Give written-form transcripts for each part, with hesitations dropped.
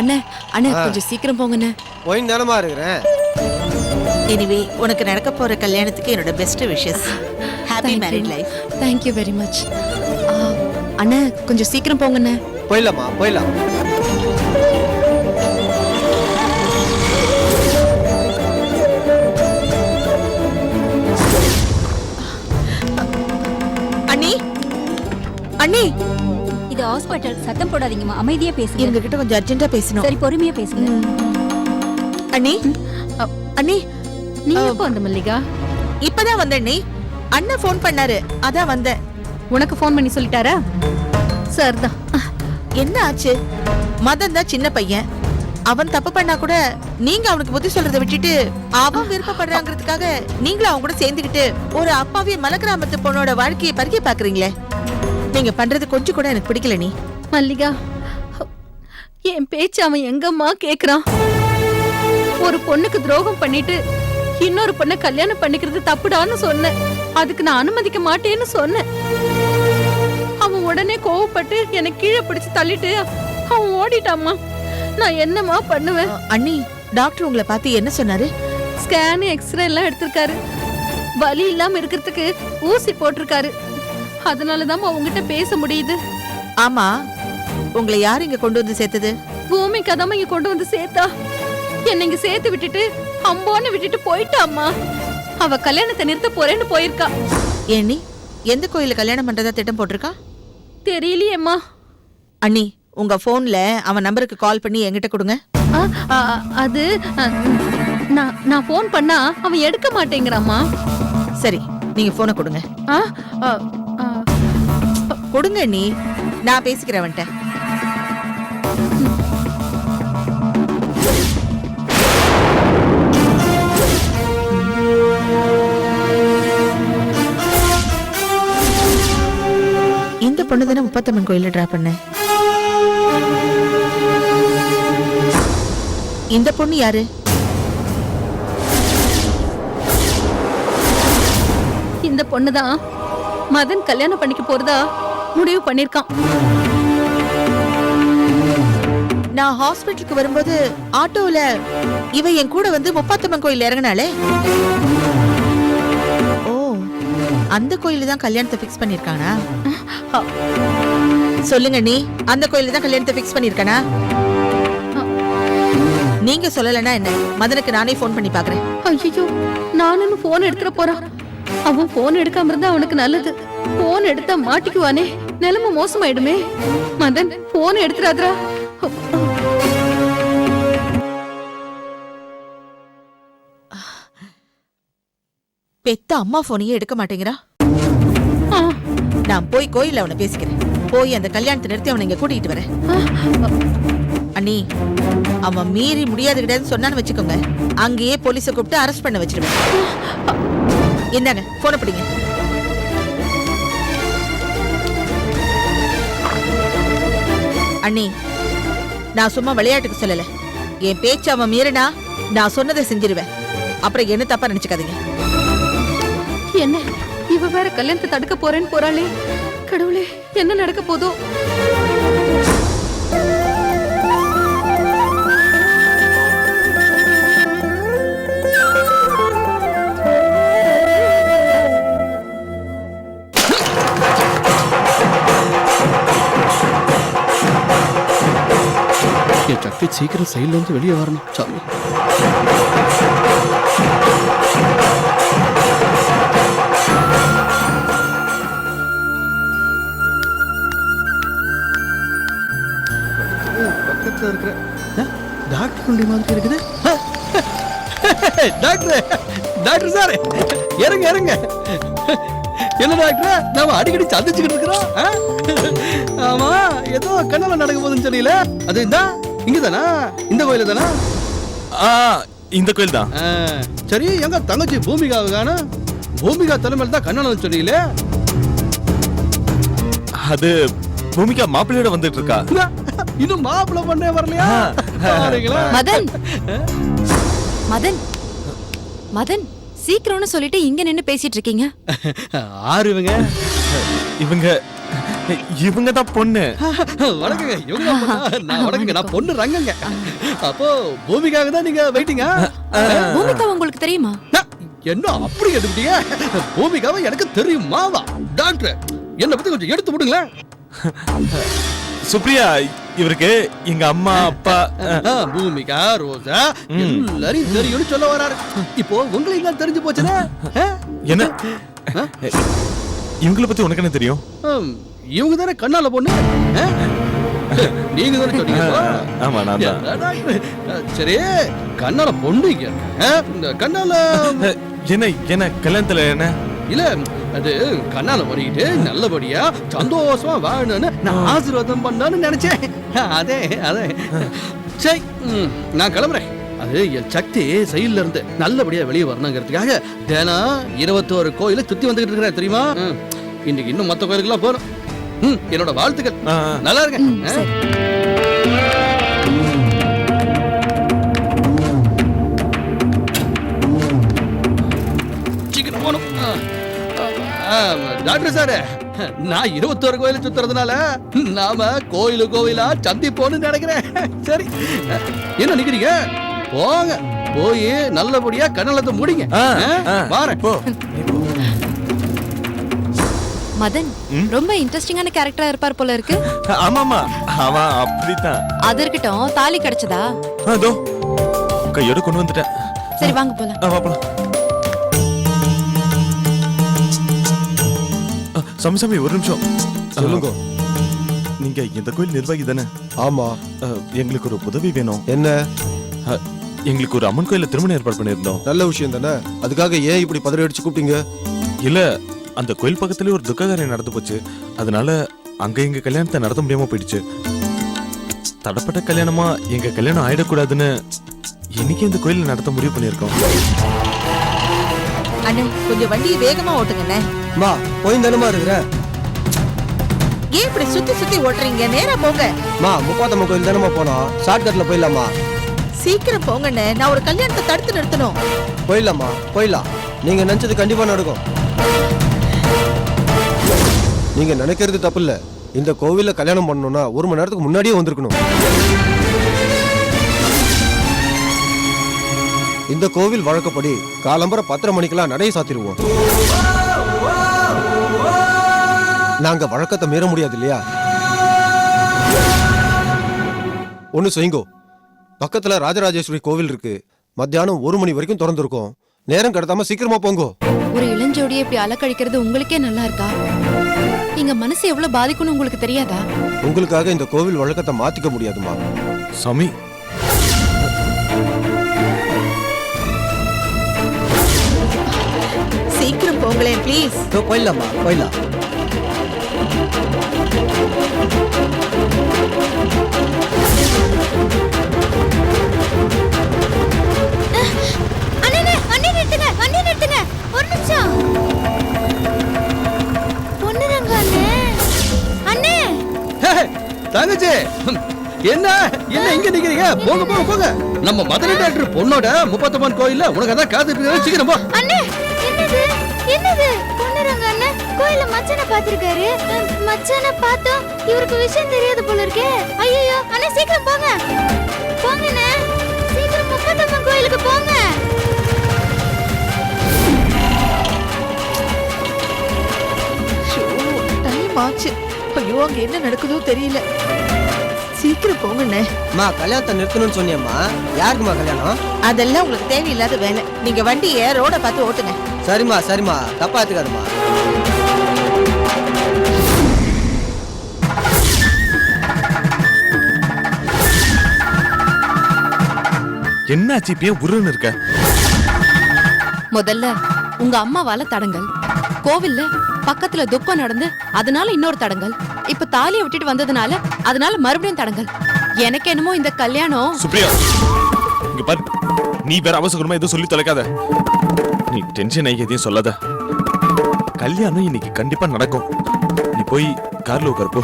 அண்ணே அண்ணே கொஞ்சம் சீக்கிரம் போங்கண்ணே. போய் நேரமா இருக்கிறேன். எனிவே உனக்கு நடக்க போற கல்யாணத்துக்கு என்னோட best wishes. Happy married life. Thank you very much. அண்ணே கொஞ்சம் சீக்கிரம் போங்கண்ணே. போயிடலாமா? போயிடலாம். அண்ணி அண்ணி, இது ஹாஸ்பிட்டல், சத்தம் போடாதீங்கம்மா, அமைதியா பேசுங்க. இவங்க கிட்ட கொஞ்சம் அர்ஜென்ட்டா பேசணும். சரி, பொறுமையா பேசுங்க. அண்ணி அண்ணி, நீ எப்போ வந்த மல்லிகா? இப்பதான் வந்தேன் அண்ணி. அண்ணன் ஃபோன் பண்ணாரு, அதான் வந்தேன். உனக்கு ஃபோன் பண்ணி சொல்லிட்டாரா? சரிதான். என்ன ஆச்சு? மதன் தான் சின்ன பையன். அவன் தப்பு பண்ணா கூட நீங்க அவனுக்கு புத்தி சொல்றதை விட்டுட்டு அவன் விருப்பப்படுறாங்கிறதுக்காக நீங்களும் அவன் கூட சேர்ந்துக்கிட்டு ஒரு அப்பாவிய மலக்கிராமத்து பொண்ணோட வாழ்க்கையை பறிக்க பாக்குறீங்களே. நீங்க பண்றது கொஞ்சம் கூட எனக்கு பிடிக்கல. நீ மல்லிகா, என் பேச்சு அவன் எங்கம்மா கேக்குறான்? ஒரு பொண்ணுக்கு துரோகம் பண்ணிட்டு இன்னொரு பொண்ணை கல்யாணம் பண்ணிக்கிறது தப்புடான்னு சொன்னேன். அதுக்கு நான் அனுமதிக்க மாட்டேன்னு சொன்னேன். அவன் உடனே கோவப்பட்டு என்னை கீழே பிடிச்சு தள்ளிட்டு அவன் ஓடிட்டாமா. நான் என்னமா பண்ணுவேன்? அண்ணி, டாக்டர் உங்களை பார்த்து என்ன சொன்னாரு? ஸ்கேன், எக்ஸ்ரே எல்லாம் எடுத்திருக்காரு. வலி இல்லாம இருக்கிறதுக்கு ஊசி போட்டிருக்காரு. அதனாலதான் உங்ககிட்ட பேச முடியுது. ஆமா, உங்களை யார் இங்க கொண்டு வந்து சேர்த்தது? பூமிக்கு அதாம இங்க கொண்டு வந்து சேர்த்தா. என்னை இங்க சேர்த்து விட்டுட்டு அம்போன்னு விட்டுட்டு போயிட்டாம்மா. அவ கல்யாணத்தை நிறுத்த போறேன்னு போயிருக்கா. ஏண்ணி, எந்த கோயில கல்யாணம் பண்றதா திட்டம் போட்டிருக்கா? தெரியலையேம்மா. அண்ணி, உங்க போன்ல அவன் நம்பருக்கு கால் பண்ணி என்கிட்ட கொடுங்க. அது நான் போன் பண்ணா அவன் எடுக்க மாட்டேங்கிறாம்மா. சரி, நீங்க போனை கொடுங்க. கொடுங்க அண்ணி, நான் பேசிக்கிறேன் அவன்கிட்ட. இந்த பொண்ணு தானே முப்பத்தம்மன் கோயில டிரா பண்ண. இந்த பொண்ணு யாரு? இந்த பொண்ணுதான் மதன் கல்யாணம் பண்ணிக்க போறதா முடிவு பண்ணிருக்கான். நான் ஹாஸ்பிட்டலுக்கு வரும்போது ஆட்டோல இவ என் கூட வந்து முப்பத்தம்மன் கோயில் இறங்கினாலே. ஓ, அந்த கோயில தான் கல்யாணத்தை பிக்ஸ் பண்ணிருக்கானா? சொல்லுங்க நீ, அந்த கோயில தான் கல்யாணத்தை பிக்ஸ் பண்ணிருக்கானா? நீங்க சொல்லலன்னா என்ன, மதனுக்கு நானே போன் பண்ணி பாக்குறேன். ஐயோ, நானும் போன் எடுத்துற போறான். அவன் போன் எடுக்காம இருந்தா அவனுக்கு நல்லது. போன் எடுத்தா மாட்டிக்குவானே, நிலைமை மோசமாயிடுமே. மதன், போன் எடுத்துறாதரா. பெத்த அம்மா போனையே எடுக்க மாட்டேங்கிறா. நான் போய் கோயில்ல அவனை பேசிக்கிறேன். போய் அந்த கல்யாணத்தை நிறுத்தி அவனை இங்க கூட்டிட்டு வரேன். அண்ணி, அவன் மீறி முடியாது கிடையாது சொன்னான்னு வச்சுக்கோங்க, அங்கேயே போலீஸை கூப்பிட்டு அரெஸ்ட் பண்ண வச்சிருவேன். என்னங்க, போன பிடிங்க. அண்ணி, நான் சும்மா விளையாட்டுக்கு சொல்லல. என் பேச்சு அவன் மீறினா நான் சொன்னதை செஞ்சிருவேன். அப்புறம் என்ன தப்பா நினைச்சுக்காதீங்க. என்ன, இவ வேற கல்யாணத்தை தடுக்க போறேன்னு போறாளே. கடவுளே, என்ன நடக்க போதோ? என் சக்தி சீக்கிரம் சைட்ல இருந்து வெளியே வரணும் சாமி. பக்கத்துல இருக்கிற டாக்டர் மாதிரி இருக்குது. டாக்டர், டாக்டர் சார், இறங்க இறங்க. என்ன டாக்டர், நாம அடிக்கடி சந்திச்சுக்கிட்டு இருக்கிறோம். ஆமா, ஏதோ கண்ணால நடக்க போகுதுன்னு தெரியல. அது இங்கதானா? இந்த கோயில தானா? இந்த கோயில் தான். சரி, எங்க தங்கச்சி பூமிகாவை காண? பூமிகா தலைமையில் தான் கண்ணால சொன்னீங்களே. அது பூமிகா மாப்பிள்ளையோட வந்துட்டு இருக்கா. இன்னும் மாப்பிள்ளை பண்ணே வரலையா? மதன், மதன், மதன், சீக்கிரம்னு சொல்லிட்டு இங்க நின்னு பேசிட்டு இருக்கீங்க. ஆறு இவங்க இவங்க தான் பொண்ணு. வணக்கங்க. இவங்க தான் பொண்ணா? நான் வணக்கங்க. நான் பொண்ணு ரங்கங்க. அப்போ பூமிக்காக தான் நீங்க வெயிட்டிங்கா? பூமிகா உங்களுக்கு தெரியுமா? என்ன அப்படி எடுத்துட்டீங்க? பூமிக்காவை எனக்கு தெரியுமாவா? டாக்டர் என்ன பத்தி கொஞ்சம் எடுத்து விடுங்களேன். சுப்ரியா, இவருக்கு எங்க அம்மா அப்பா பூமிகா ரோஜா எல்லாரையும் தெரியும்னு சொல்ல வராரு. இப்போ உங்களுக்கு தான் தெரிஞ்சு போச்சுன்னா என்ன இவங்கள பத்தி உனக்கு என்ன தெரியும்? இவங்க தானே கண்ணால பொண்ணு. நீங்க தானே சொன்னீங்க. ஆமா, நான் தான். சரி, கண்ணால பொண்ணு இங்க இந்த கண்ணால என்ன என்ன கல்யாணத்துல என்ன இல்ல, அது கண்ணால பண்ணிக்கிட்டு நல்லபடியா சந்தோஷமா வாழணும்னு நான் ஆசீர்வாதம் பண்ணான்னு நினைச்சேன். அதே அதே. சரி, நான் கிளம்புறேன். அது என் சக்தி செயல்ல இருந்து நல்லபடியா வெளியே வரணுங்கிறதுக்காக தினம் 21 கோயில சுத்தி வந்துகிட்டு இருக்கிறேன் தெரியுமா? இன்னைக்கு இன்னும் மத்த கோயிலுக்குலாம் போறோம். என்னோட வாழ்த்துக்கள். நல்லா இருக்கேன். சீக்கிரம் போகணும். டாக்டர் சார், நான் 21 கோயில சுத்துறதுனால நாம கோயிலா சந்திப்போன்னு நினைக்கிறேன். சரி, என்ன நிக்கிறீங்க? போங்க, போய் நல்லபடியா கண்ணலத்தை முடிங்க. வாரேன். போ. மதன் ரொம்ப இன்ட்ரெஸ்டிங்கான கேரக்டரா இருப்பார் போல இருக்கு. ஆமாமா, அவன் அப்படித்தான். அது இருக்கட்டும், தாலி கிடைச்சதா? அதோ கையோட கொண்டு வந்துட்டேன். சரி, வாங்க போலாம். வா போலாம். சமசாமி, ஒரு நிமிஷம். சொல்லுங்க. நீங்க இந்த கோயில் நிர்வாகி தானே? ஆமா. எங்களுக்கு ஒரு உதவி வேணும். என்ன? எங்களுக்கு ஒரு அம்மன் கோயில திருமணம் ஏற்பாடு பண்ணிருந்தோம். நல்ல விஷயம் தானே. அதுக்காக ஏன் இப்படி பதறி அடிச்சு கூப்பிட்டீங்க? இல்ல, அந்த கோயில் பக்கத்துலயே ஒரு துக்ககாரியம் நடந்து போச்சு. அதனால அங்க எங்க கல்யாணத்தை நடத்த முடியாம போயிடுச்சு. தடப்பட்ட கல்யாணமா எங்க கல்யாணம் ஆயிடக்கூடாதுன்னு இன்னைக்கு இந்த கோயில நடத்த முடிவு பண்ணிருக்கோம். அண்ணே, கொஞ்சம் வண்டியை வேகமா ஓட்டுங்கண்ணே. மா, போய் தானமா இருக்கிற. ஏன் இப்படி சுத்தி சுத்தி ஓட்டுறீங்க? நேரா போங்க. மா, முப்பாத்தம்மன் கோயில் தானமா போனோம். ஷார்ட்கட்ல போயிடலாமா? சீக்கிரம் போங்கண்ணே, நான் ஒரு கல்யாணத்தை தடுத்து நிறுத்தணும். போயிடலாமா? போயிடலாம். நீங்க நினைச்சது கண்டிப்பா நடக்கும். நீங்க நினைக்கிறது தப்பு இல்ல. இந்த கோவில்ல கல்யாணம் பண்ணணும்னா 1 மணி நேரத்துக்கு முன்னாடியே வந்திருக்கணும். இந்த கோவில் வழக்கப்படி காலம்பர 10:30 மணிக்கெல்லாம் நடை சாத்திடுவோம். நாங்க வழக்கத்தை மீற முடியாது இல்லையா? ஒண்ணு செய்யுங்கோ. பக்கத்துல ராஜராஜேஸ்வரி கோவில் இருக்கு. மத்தியானம் 1 மணி வரைக்கும் திறந்து இருக்கும். நேரம் கடத்தாம சீக்கிரமா போங்கோ. ஒரு இளஞ்சோடியை இப்படி அலக்கழிக்கிறது உங்களுக்கே நல்லா இருக்கா? நீங்க மனசு எவ்வளவு பாதிக்கும்னு உங்களுக்கு தெரியாதா? உங்களுக்காக இந்த கோவில் வழக்கத்தை மாத்திக்க முடியாதுமா. சாமி, சீக்கிரம் போங்களேன் ப்ளீஸ். போயிடலாமா? போயிடலாம். ஒரு நிமிஷம். பொண்ணுரங்க அண்ணே. தங்கச்சி, என்ன என்ன இங்க நிக்கிறீங்க? போங்க போங்க போங்க. நம்ம மதுரை டாக்டர் பொண்ணோட 39 கோயில்ல உனக்கு அதான் காத்துட்டு இருக்கேன். சீக்கிரம் போ. அண்ணே, என்னது என்னது? பொண்ணுரங்க அண்ணே கோயில்ல மச்சான பாத்திருக்காரு. மச்சான பார்த்தோம் இவருக்கு விஷயம் தெரியாது போல இருக்கே. ஐயோ அண்ணே, சீக்கிரம் போங்க போங்கண்ணே. சீக்கிரம் 39 கோயிலுக்கு போங்க. டைம் ஆச்சு. ஐயோ, அங்க என்ன நடக்குதோ தெரியல. சீக்கிரம் போங்கண்ணே. கல்யாணத்தை நிறுத்தணும்னு சொன்னியம்மா. யாருக்குமா கல்யாணம்? அதெல்லாம் உங்களுக்கு தேவையில்லாத வேலை. நீங்க வண்டியை ரோட பார்த்து ஓட்டுங்க. சரிம்மா சரிம்மா, தப்பா எடுத்துக்காதம்மா. என்னாச்சு இப்பயே உருன்னு இருக்க? முதல்ல உங்க அம்மாவால தடங்கல், கோவில்ல பக்கத்துல துக்கம் நடந்து அதனால இன்னொரு தடங்கல், இப்ப தாலியை விட்டுட்டு வந்ததுனால அதனால மறுபடியும் தடங்கல். எனக்கு என்னமோ இந்த கல்யாணம். சுப்ரியா, இங்க பாரு, நீ வேற அவசரமா எதுவும் சொல்லி தொலைக்காத. நீ டென்ஷன் ஆகி எதையும் சொல்லாத. கல்யாணம் இன்னைக்கு கண்டிப்பா நடக்கும். நீ போய் கார்ல உட்காரு போ.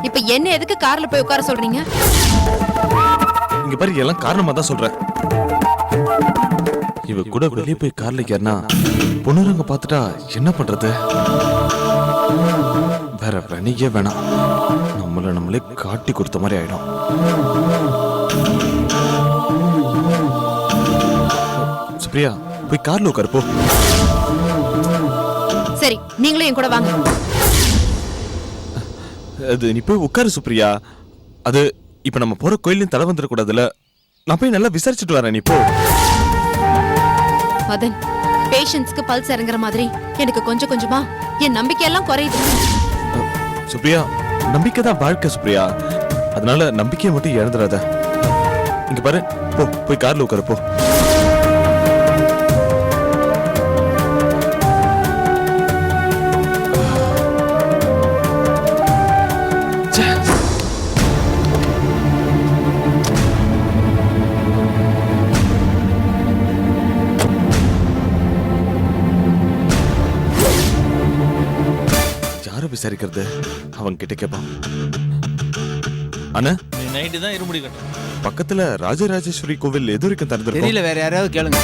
இப்ப என்ன எதுக்கு கார்ல போய் உட்கார சொல்றீங்க? இங்க பாரு, எல்லாம் காரணமா தான் சொல்றேன். இவ கூட வெளியே போய் கார்ல ஏறினா பொண்ணுரங்க பாத்துட்டா என்ன பண்றது? வேற வணிகே வேணாம், நம்மளே காட்டி கொடுத்த மாதிரி ஆயிடும். சுப்ரியா, போய் கார்ல உட்காரு போ. சரி, நீங்களும் என் கூட வாங்க. அது நீ போய் உட்காரு சுப்ரியா. அது இப்ப நம்ம போற கோயிலையும் தலை வந்துட கூடாதுல. நான் போய் நல்லா விசாரிச்சுட்டு வரேன், நீ போ. மதன், பேஷண்ட்ஸ்க்கு பல்ஸ் இறங்குற மாதிரி எனக்கு கொஞ்சம் கொஞ்சமா என் நம்பிக்கையெல்லாம் குறையுது. சுப்ரியா, நம்பிக்கை தான் வாழ்க்கை சுப்ரியா. அதனால நம்பிக்கையை மட்டும் இழந்துடாத. இங்க பாரு, போ போய் கார்ல உட்காரு போ. விசாரிக்கிறது அவன் கிட்ட கேட்பான். அண்ணா, நைட்டு தான் இருமுடி கட்டும். பக்கத்துல ராஜராஜேஸ்வரி கோவில் எது வரைக்கும் திறந்திருக்கும்? தெரியல, வேற யாரையாவது கேளுங்க.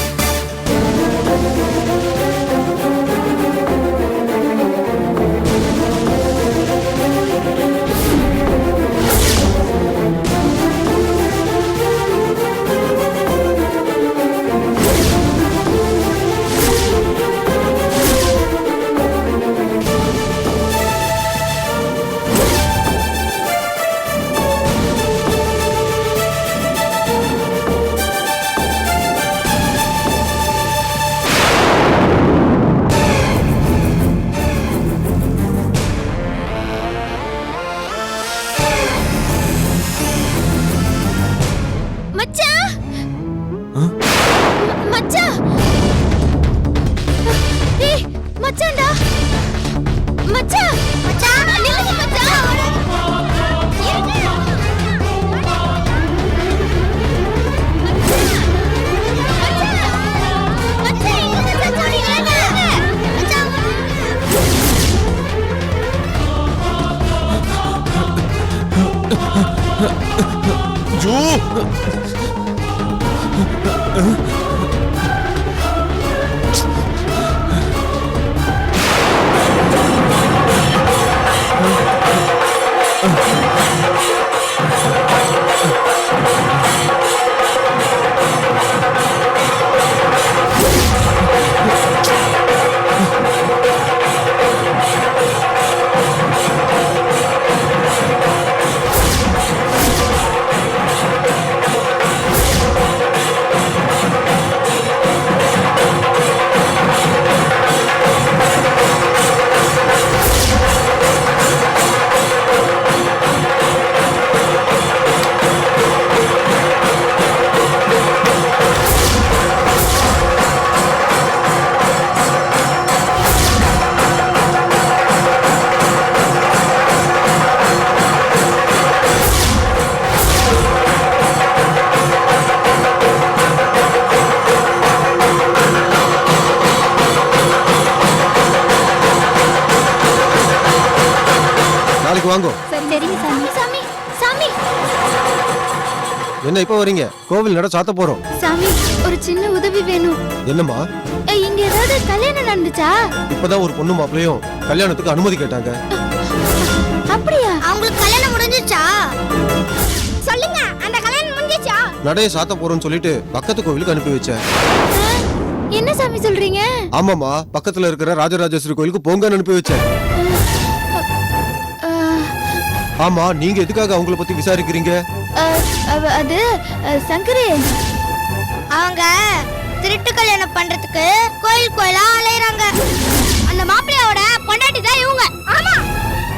வாங்கோ. சரிங்க சாமி. சாமி சாமி என்ன இப்ப வரீங்க? கோவில் நட சாத்த போறோம். சாமி, ஒரு சின்ன உதவி வேணும். என்னம்மா? இங்க ஏதாவது கல்யாணம் நடந்துச்சா? இப்பதான் ஒரு பொண்ணு மாப்பிளையும் கல்யாணத்துக்கு அனுமதி கேட்டாங்க. அப்படியா? அவங்களுக்கு கல்யாணம் முடிஞ்சிச்சா? சொல்லுங்க, அந்த கல்யாணம் முடிஞ்சிச்சா? நடைய சாத்த போறோம்னு சொல்லிட்டு பக்கத்து கோவிலுக்கு அனுப்பி வச்சேன். என்ன சாமி சொல்றீங்க? ஆமாமா, பக்கத்துல இருக்கிற ராஜராஜேஸ்வரி கோயிலுக்கு போங்கன்னு அனுப்பி வச்சேன். ஆமா, நீங்க எதுக்காக அவங்கள பத்தி விசாரிக்கிறீங்க? அது சங்கரே, அவங்க திருட்டு கல்யாணம் பண்றதுக்கு கோயில் கோயிலா அலையறாங்க. அந்த மாப்பிள்ளையோட பொண்டாட்டி தான் இவங்க. ஆமா,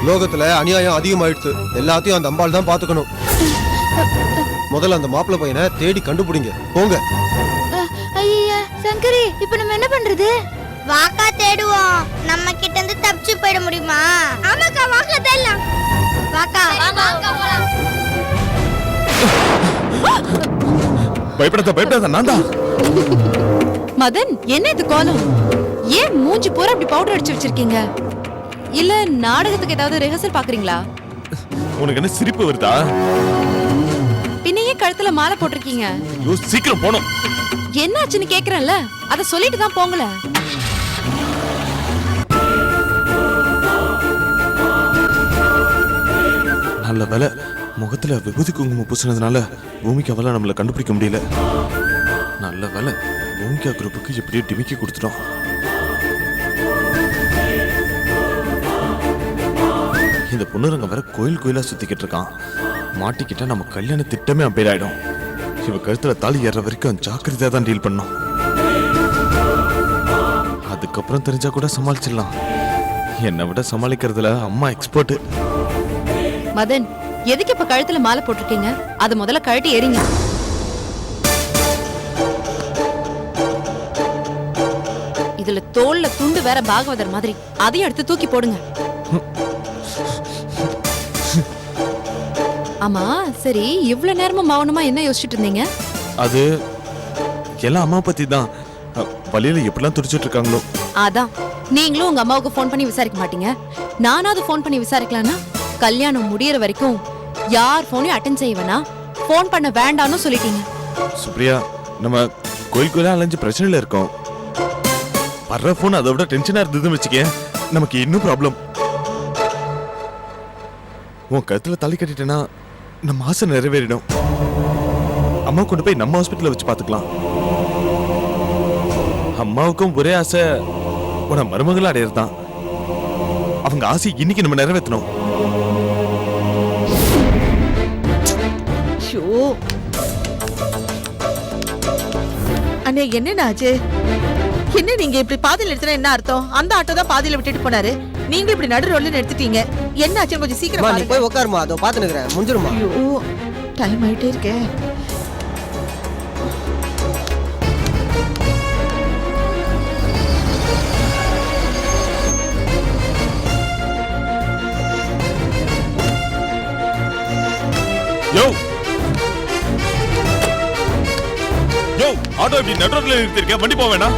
லோகத்துல அநியாயம் அதிகமாயிடுச்சு. எல்லாத்தையும் அந்த அம்பாள் தான் பாத்துக்கணும். முதல்ல அந்த மாப்பிள்ளை பையனை தேடி கண்டுபிடிங்க. போங்க. ஐயா சங்கரே, இப்போ நம்ம என்ன பண்றது? வாக்கா தேடுவோம். நம்ம கிட்ட இருந்து தப்பிச்சு போயிட முடியுமா? ஆமாக்கா, வாக்கா தேடலாம். வாக்கா வாக்கா போலாம். பயப்படாத, நான் தான். மதன், என்ன இது கோலம்? ஏன் மூஞ்சி பூரா அப்படி பவுடர் அடிச்சு வச்சிருக்கீங்க? இல்ல நாடகத்துக்கு ஏதாவது ரிஹர்சல் பாக்குறீங்களா? உனக்கு என்ன சிரிப்பு வருதா? பின்னையே கழுத்துல மாலை போட்டிருக்கீங்க. ஐயோ, சீக்கிரம் போணும். என்னாச்சுன்னு கேக்குறேன்ல, அத சொல்லிட்டு தான் போங்களேன். நல்ல வேலை முகத்துல விபூதி குங்குமம் பூசினதுனால பூமிக்காவால நம்மளை கண்டுபிடிக்க முடியல. நல்ல வேலை பூமிகா குரூப்புக்கு எப்படியோ டிமிக்கி கொடுத்துட்டோம். இந்த பொண்ணுரங்க வேற கோயில் கோயிலா சுத்திக்கிட்டு இருக்கான். மாட்டிக்கிட்டா நம்ம கல்யாண திட்டமே அம்பேர் ஆயிடும். இவ கழுத்துல தாலி ஏற வரைக்கும் ஜாக்கிரதையா தான் டீல் பண்ணோம். அதுக்கப்புறம் தெரிஞ்சா கூட சமாளிச்சிடலாம். என்னை விட சமாளிக்கிறதுல அம்மா எக்ஸ்பர்ட். மதன், எதுக்கு இப்ப கழுத்துல மாலை போட்டிருக்கீங்க? அது முதல்ல கழட்டி எறிங்க. இதுல தோல்ல துண்டு வேற பாகவதர் மாதிரி, அதையும் எடுத்து தூக்கி போடுங்க. ஆமா சரி, இவ்வளவு நேரமா மௌனமா என்ன யோசிச்சுட்டு இருந்தீங்க? அது எல்லாம் அம்மா பத்தி தான். வழியில எப்படிலாம் துடிச்சிட்டு இருக்காங்களோ. அதான் நீங்களும் உங்க அம்மாவுக்கு ஃபோன் பண்ணி விசாரிக்க மாட்டீங்க. நானாவது ஃபோன் பண்ணி விசாரிக்கலாம்னா கல்யாணம் முடியற வரைக்கும் யார் ஃபோனையும் அட்டென்ட் செய்வேனா, ஃபோன் பண்ண வேண்டாம்னு சொல்லிட்டீங்க. சுப்ரியா, நம்ம கோயில் கோயிலா அலைஞ்சு பிரச்சனையில இருக்கோம். வர்ற போன் அதை விட டென்ஷனா இருந்ததுன்னு வச்சுக்க, நமக்கு இன்னும் ப்ராப்ளம். உன் கழுத்துல தள்ளி கட்டிட்டேன்னா நம்ம ஆசை நிறைவேறிடும். அம்மா கொண்டு போய் நம்ம ஹாஸ்பிட்டல்ல வச்சு பாத்துக்கலாம். அம்மாவுக்கும் ஒரே ஆசை உன மருமகளா அடையறதுதான். அவங்க ஆசை இன்னைக்கு நம்ம நிறைவேற்றணும். அண்ணே என்னண்ணா ஆச்சு? என்ன நீங்க இப்படி பாதியில எடுத்தா என்ன அர்த்தம்? அந்த ஆட்டோ தான் பாதியில விட்டுட்டு போனாரு, நீங்க இப்படி நடு ரோட்ல எடுத்துட்டீங்க. என்ன ஆச்சு கொஞ்சம் சீக்கிரம் நீ போய் உட்காருமா, அதோ பாத்துனுக்குறேன், முடிஞ்சிருமா. ஐயோ டைம் ஆயிட்டே இருக்கே. யோ யோ, ஆட்டோ இப்படி நடுரோட்ல நிறுத்திருக்க, வண்டி போக வேணாம்.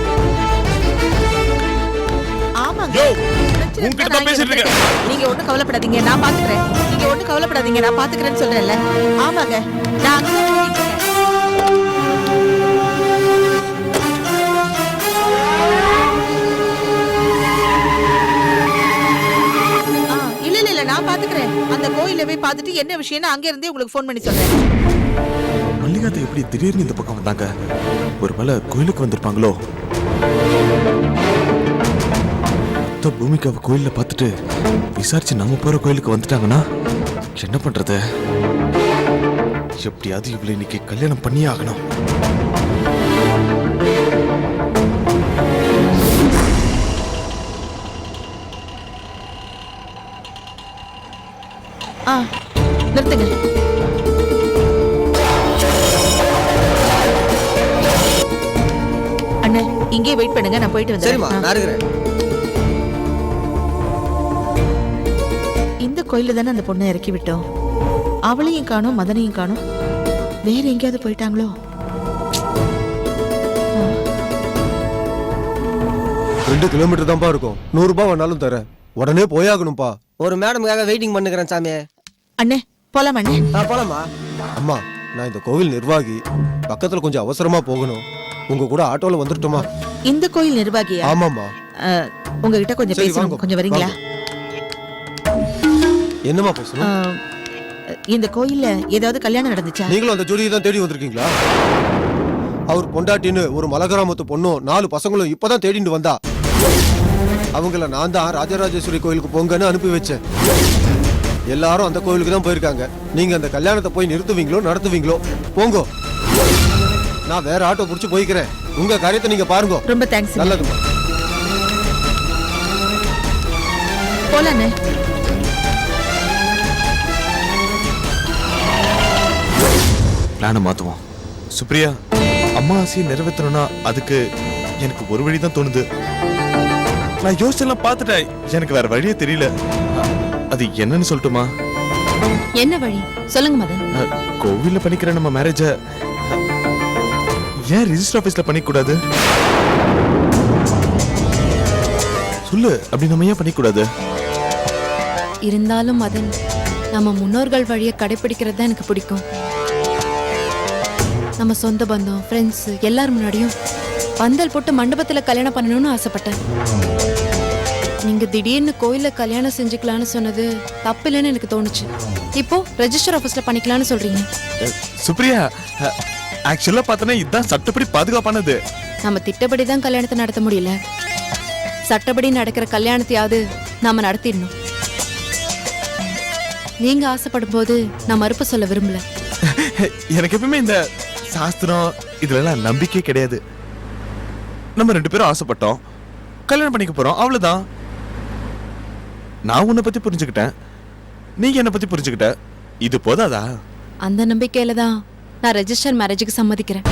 ஆமாங்க, யோ, பிரச்சனை உன்கிட்ட நான் தான் பேசிட்டு இங்க இருக்கேன். நீங்க ஒண்ணும் கவலைப்படாதீங்க, நான் பாத்துக்கிறேன். நீங்க ஒண்ணும் கவலைப்படாதீங்க, நான் பாத்துக்கிறேன்னு சொல்றேன்ல. ஆமாங்க, நான் அங்க தான் போயிட்டு இருக்கேன். இல்ல நான் பாத்துக்கிறேன். அந்த கோயில போய் பார்த்துட்டு என்ன விஷயம்னு அங்க இருந்தே உங்களுக்கு ஃபோன் பண்ணி சொல்றேன். மல்லிகாத்தை எப்படி திடீர்னு இந்த பக்கம் வந்தாங்க? ஒருவேளை கோயிலுக்கு வந்திருப்பாங்களோ? பூமிக்காவை கோயில்ல பார்த்துட்டு விசாரிச்சு நாம போற கோயிலுக்கு வந்துட்டாங்கன்னா என்ன பண்றது? எப்படியாவது இவளை இன்னைக்கு கல்யாணம் பண்ணியே ஆகணும். நிறுத்துங்க. அண்ணே இங்கே வெயிட் பண்ணுங்க, நான் போயிட்டு சரிம்மா, வந்துடுறேன். நான் இருக்கிறேன். இந்த கோயில்ல தானே அந்த பொண்ணை இறக்கி விட்டோம். அவளையும் காணோம், மதனையும் காணோம். வேற எங்கேயாவது போயிட்டாங்களோ? 2 கிலோமீட்டர் தான்ப்பா இருக்கும். 100 ரூபாய் வேணாலும் தரேன், உடனே போயாகணும்பா. ஒரு மேடமுக்காக வெயிட்டிங் பண்ணுகிறேன் சாமி. அண்ணே போலாம் அண்ணே. போலாமா? அம்மா, நான் இந்த கோவில் நிர்வாகி, பக்கத்துல கொஞ்சம் அவசரமா போகணும். உங்க கூட ஆட்டோல வந்துட்டோமா? இந்த கோயில் நிர்வாகியா? ஆமாம்மா. உங்ககிட்ட கொஞ்சம் சரி, பேசணும், வாங்க, கொஞ்சம் வரீங்களா? என்னம்மா பேசணும்? இந்த கோயில்ல ஏதாவது கல்யாணம் நடந்துச்சா? நீங்களும் அந்த ஜோடியை தான் தேடி வந்திருக்கீங்களா? அவர் பொண்டாட்டின்னு ஒரு மலகிராமத்து பொண்ணும் 4 பசங்களும் இப்பதான் தேடிட்டு வந்தா. அவங்கள நான் தான் ராஜராஜேஸ்வரி கோயிலுக்கு போங்கன்னு அனுப்பி வச்சேன். எல்லாரும் அந்த கோயிலுக்கு தான் போயிருக்காங்க. நீங்க அந்த கல்யாணத்தை போய் நிறுத்துவீங்களோ நடத்துவீங்களோ போங்க. நான் வேற ஆட்டோ புடிச்சு போய்க்கிறேன். உங்க காரியத்தை நீங்க பாருங்க. ரொம்ப தேங்க்ஸ். நல்லதுமா. போலாண்ணே. பிளானை மாத்துவோம். சுப்ரியா, அம்மா ஆசையை நிறைவேற்றணும்னா அதுக்கு எனக்கு ஒரு வழி தான் தோணுது. நான் யோசிச்செல்லாம் பார்த்துட்டேன், எனக்கு வேற வழியே தெரியல. அது என்னன்னு சொல்லட்டுமா? என்ன வழி சொல்லுங்க மதன். கோவில்ல பண்ணிக்கிற நம்ம மேரேஜ ஏன் ரிஜிஸ்டர் ஆபீஸ்ல பண்ணிக்கூடாது? சொல்லு, அப்படி நம்ம ஏன் பண்ணிக்கூடாது? இருந்தாலும் மதன், நம்ம முன்னோர்கள் வழியை கடைபிடிக்கிறது தான் எனக்கு பிடிக்கும். நம்ம சொந்த பந்தம், ஃப்ரெண்ட்ஸ் எல்லாரும் முன்னாடியும் பந்தல் போட்டு மண்டபத்துல கல்யாணம் பண்ணணும்னு ஆசைப்பட்டேன். நீங்க திடீர்னு கோயில்ல கல்யாணம் செஞ்சுக்கலாம்னு சொன்னது தப்பு இல்லைன்னு எனக்கு தோணுச்சு. இப்போ ரெஜிஸ்டர் ஆபீஸ்ல பண்ணிக்கலாம்னு சொல்றீங்க. சுப்ரியா, ஆக்சுவலா பார்த்தனா இதுதான் சட்டப்படி பாதுகாப்பானது. நம்ம திட்டப்படி தான் கல்யாணத்தை நடத்த முடியல. சட்டப்படி நடக்கிற கல்யாணத்தையாவது நாம நடத்திடணும். நீங்க ஆசைப்படும் போது நான் மறுப்பு சொல்ல விரும்பல. எனக்கு எப்பவுமே இந்த சாஸ்திரம் இதுல நம்பிக்கை கிடையாது. நம்ம 2 பேரும் ஆசைப்பட்டோம், கல்யாணம் பண்ணிக்க போறோம், அவ்வளவுதான். நான் உன்னை பத்தி புரிஞ்சுக்கிட்டேன், நீங்க என்ன பத்தி புரிஞ்சுக்கிட்ட, இது போதாதா? அந்த நம்பிக்கையில தான் நான் ரெஜிஸ்டர் மேரேஜுக்கு சம்மதிக்கிறேன்.